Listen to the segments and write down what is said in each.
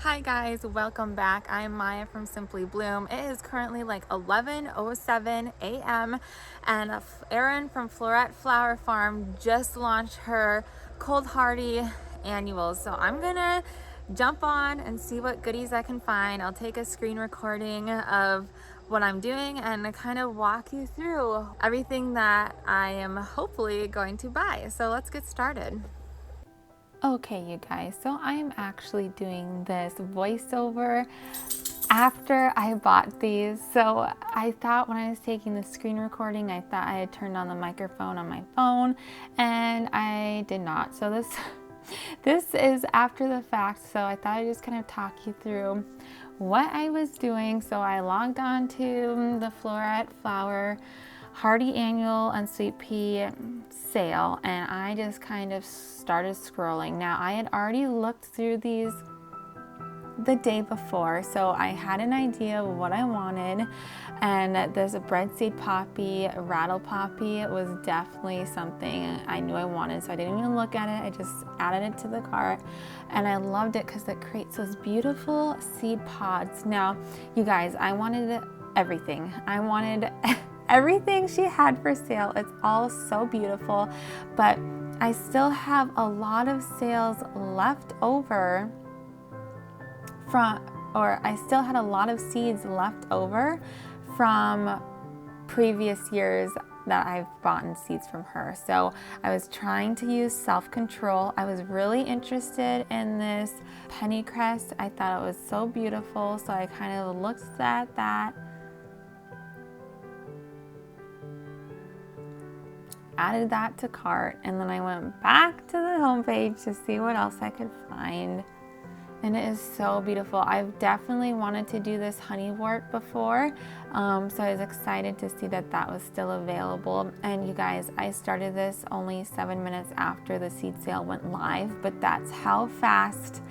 Hi guys, welcome back. I'm Maya from Simply Bloom. It is currently like 11:07 a.m. and Erin from Floret Flower Farm just launched her cold hardy annuals. So I'm gonna jump on and see what goodies I can find. I'll take a screen recording of what I'm doing and kind of walk you through everything that I am hopefully going to buy. So let's get started. Okay, you guys, so I'm actually doing this voiceover after I bought these. So I thought when I was taking the screen recording, I thought I had turned on the microphone on my phone, and I did not. So this is after the fact, so I thought I'd just kind of talk you through what I was doing. So I logged on to the Floret Flower Hardy Annual and Sweet Pea sale, and I just kind of started scrolling. Now I had already looked through these the day before, so I had an idea of what I wanted, and there's a breadseed poppy, a rattle poppy. It was definitely something I knew I wanted, so I didn't even look at it. I just added it to the cart, and I loved it because it creates those beautiful seed pods. Now, you guys, I wanted everything. I wanted everything she had for sale. It's all so beautiful, but I still have a lot of sales left over I still had a lot of seeds left over from previous years that I've bought seeds from her. So I was trying to use self-control. I was really interested in this pennycrest. I thought it was so beautiful, so I kind of looked at that, added that to cart, and then I went back to the homepage to see what else I could find. And it is so beautiful. I've definitely wanted to do this honeywort before, so I was excited to see that that was still available. And you guys, I started this only 7 minutes after the seed sale went live, but that's how fast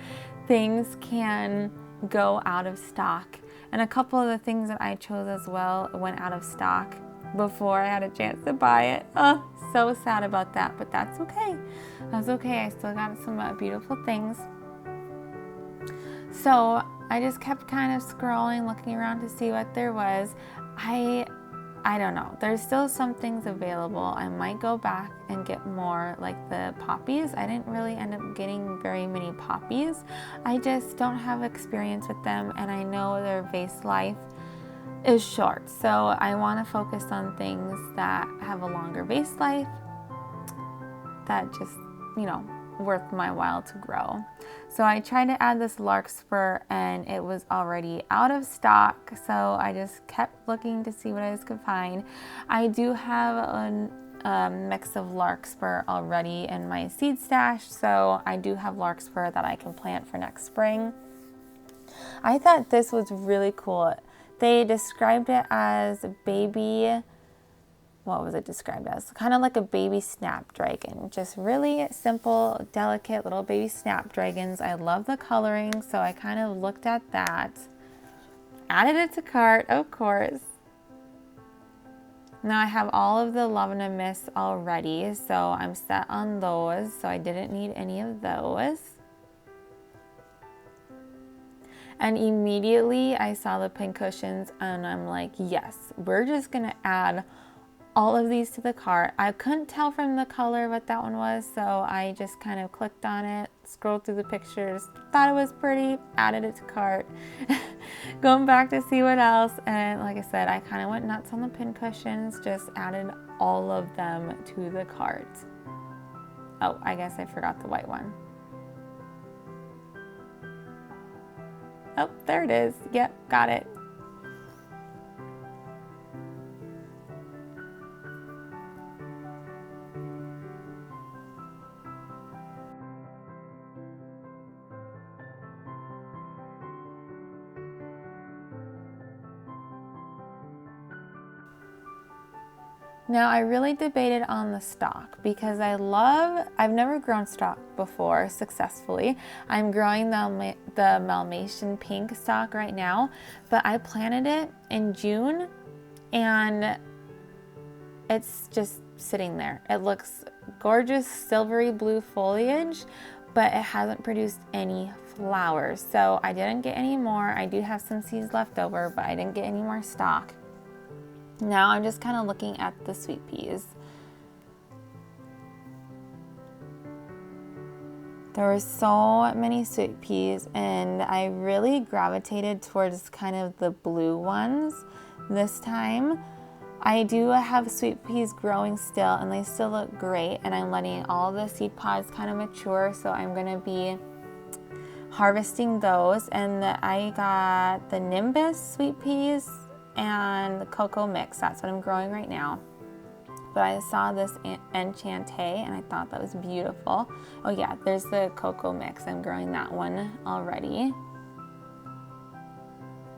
things can go out of stock. And a couple of the things that I chose as well went out of stock before I had a chance to buy it. Oh, so sad about that, but that's okay. That's okay. I still got some beautiful things. So I just kept kind of scrolling, looking around to see what there was. I don't know. There's still some things available. I might go back and get more, like the poppies. I didn't really end up getting very many poppies. I just don't have experience with them, and I know their vase life is short. So I want to focus on things that have a longer vase life, that just, worth my while to grow. So I tried to add this larkspur, and it was already out of stock, so I just kept looking to see what I could find. I do have a mix of larkspur already in my seed stash, so I do have larkspur that I can plant for next spring. I thought this was really cool. They described it as baby, what was it described as? Kind of like a baby snapdragon. Just really simple, delicate little baby snapdragons. I love the coloring, so I kind of looked at that. Added it to cart, of course. Now I have all of the lavender mists already, so I'm set on those, so I didn't need any of those. And immediately I saw the pin cushions, and I'm like, yes, we're just gonna add all of these to the cart. I couldn't tell from the color what that one was, so I just kind of clicked on it, scrolled through the pictures, thought it was pretty, added it to cart. Going back to see what else, and like I said, I kind of went nuts on the pin cushions, just added all of them to the cart. Oh, I guess I forgot the white one. Oh, there it is. Yep, got it. Now I really debated on the stock because I've never grown stock before successfully. I'm growing the Dalmatian pink stock right now, but I planted it in June and it's just sitting there. It looks gorgeous silvery blue foliage, but it hasn't produced any flowers. So I didn't get any more. I do have some seeds left over, but I didn't get any more stock. Now I'm just kind of looking at the sweet peas. There were so many sweet peas, and I really gravitated towards kind of the blue ones this time. I do have sweet peas growing still, and they still look great, and I'm letting all the seed pods kind of mature, so I'm going to be harvesting those. And I got the Nimbus sweet peas and the cocoa mix. That's what I'm growing right now. But I saw this Enchante and I thought that was beautiful. Oh yeah, there's the cocoa mix. I'm growing that one already.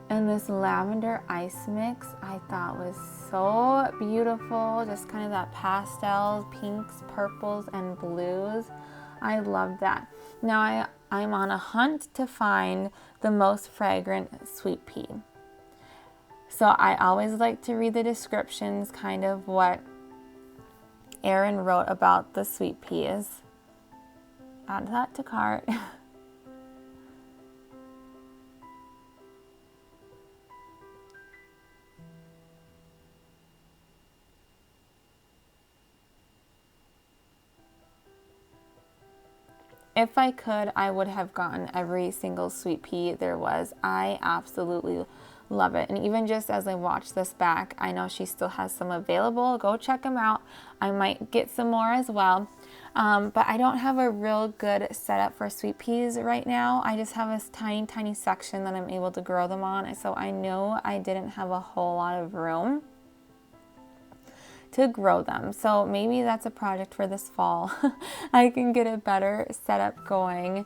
And this lavender ice mix I thought was so beautiful. Just kind of that pastels, pinks, purples, and blues. I love that. Now I'm on a hunt to find the most fragrant sweet pea. So I always like to read the descriptions, kind of what Erin wrote about the sweet peas. Add that to cart. If I could, I would have gotten every single sweet pea there was. I absolutely love it. And even just as I watch this back, I know she still has some available. Go check them out. I might get some more as well. But I don't have a real good setup for sweet peas right now. I just have a tiny, tiny section that I'm able to grow them on. So I know I didn't have a whole lot of room to grow them. So maybe that's a project for this fall. I can get a better setup going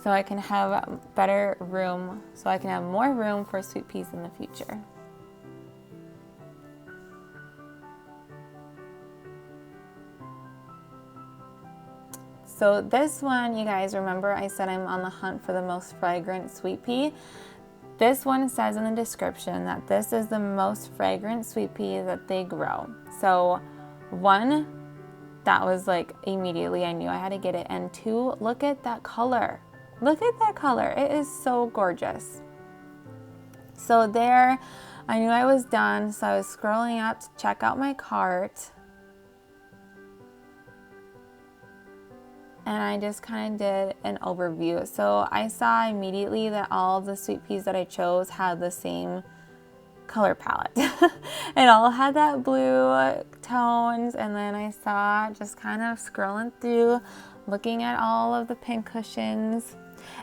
so I can have better room, so I can have more room for sweet peas in the future. So this one, you guys remember I said I'm on the hunt for the most fragrant sweet pea. This one says in the description that this is the most fragrant sweet pea that they grow. So one, that was like immediately I knew I had to get it. And two, look at that color. Look at that color. It is so gorgeous. So there, I knew I was done. So I was scrolling up to check out my cart. And I just kind of did an overview. So I saw immediately that all the sweet peas that I chose had the same color palette. It all had that blue tones. And then I saw, just kind of scrolling through, looking at all of the pincushions.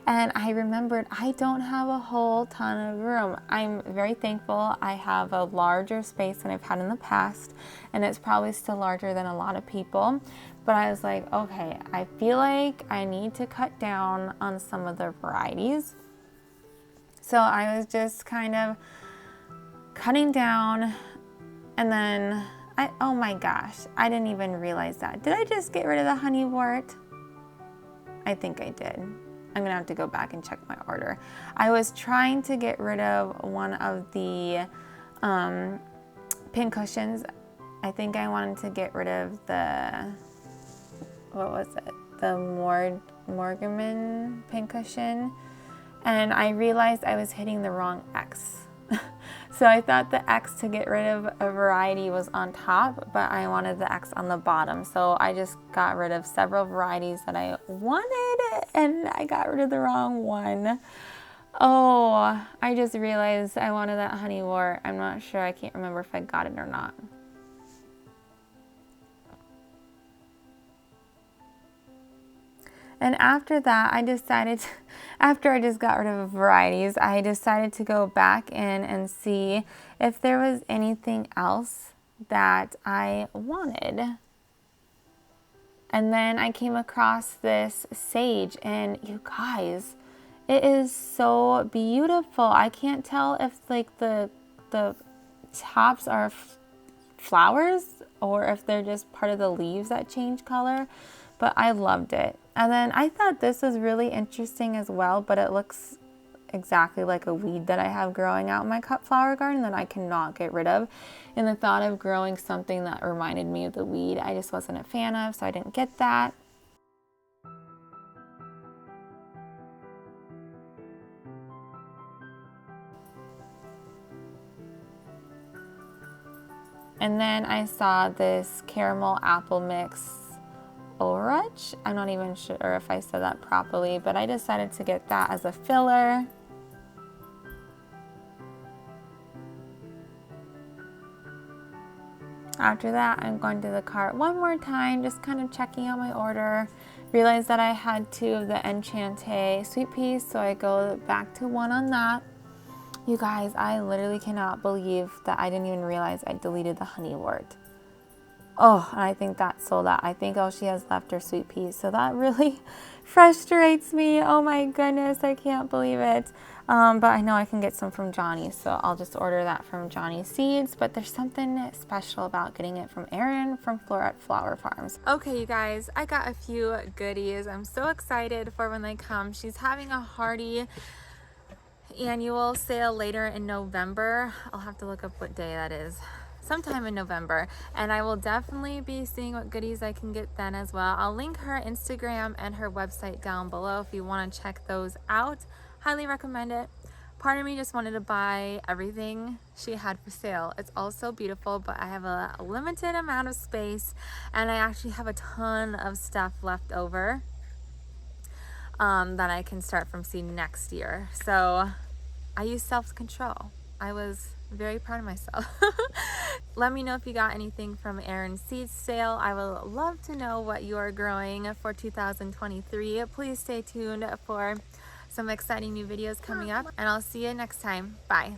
And I remembered I don't have a whole ton of room. I'm very thankful I have a larger space than I've had in the past. And it's probably still larger than a lot of people. But I was like, okay, I feel like I need to cut down on some of the varieties. So I was just kind of cutting down, and then oh my gosh, I didn't even realize that. Did I just get rid of the honeywort? I think I did. I'm gonna have to go back and check my order. I was trying to get rid of one of the pincushions. I think I wanted to get rid of the, what was it? The Morgaman pincushion. And I realized I was hitting the wrong X. So I thought the X to get rid of a variety was on top, but I wanted the X on the bottom. So I just got rid of several varieties that I wanted, and I got rid of the wrong one. Oh, I just realized I wanted that honeywort. I'm not sure. I can't remember if I got it or not. And after that, I decided, after I just got rid of varieties, I decided to go back in and see if there was anything else that I wanted. And then I came across this sage, and you guys, it is so beautiful. I can't tell if like the tops are flowers or if they're just part of the leaves that change color, but I loved it. And then I thought this was really interesting as well, but it looks exactly like a weed that I have growing out in my cut flower garden that I cannot get rid of. And the thought of growing something that reminded me of the weed, I just wasn't a fan of, so I didn't get that. And then I saw this caramel apple mix orange. I'm not even sure if I said that properly, but I decided to get that as a filler. After that, I'm going to the cart one more time, just kind of checking out my order. Realized that I had 2 of the Enchante sweet peas, so I go back to 1 on that. You guys, I literally cannot believe that I didn't even realize I deleted the honeywort. Oh, and I think that sold out. I think all she has left are sweet peas. So that really frustrates me. Oh my goodness, I can't believe it. But I know I can get some from Johnny, so I'll just order that from Johnny Seeds. But there's something special about getting it from Erin from Floret Flower Farms. Okay, you guys, I got a few goodies. I'm so excited for when they come. She's having a hearty annual sale later in November. I'll have to look up what day that is. Sometime in November, and I will definitely be seeing what goodies I can get then as well. I'll link her Instagram and her website down below if you want to check those out. Highly recommend it. Part of me just wanted to buy everything she had for sale. It's all so beautiful, but I have a limited amount of space, and I actually have a ton of stuff left over that I can start from seeing next year. So I use self-control. I was very proud of myself. Let me know if you got anything from Erin's Seeds sale. I would love to know what you are growing for 2023. Please stay tuned for some exciting new videos coming up, and I'll see you next time. Bye.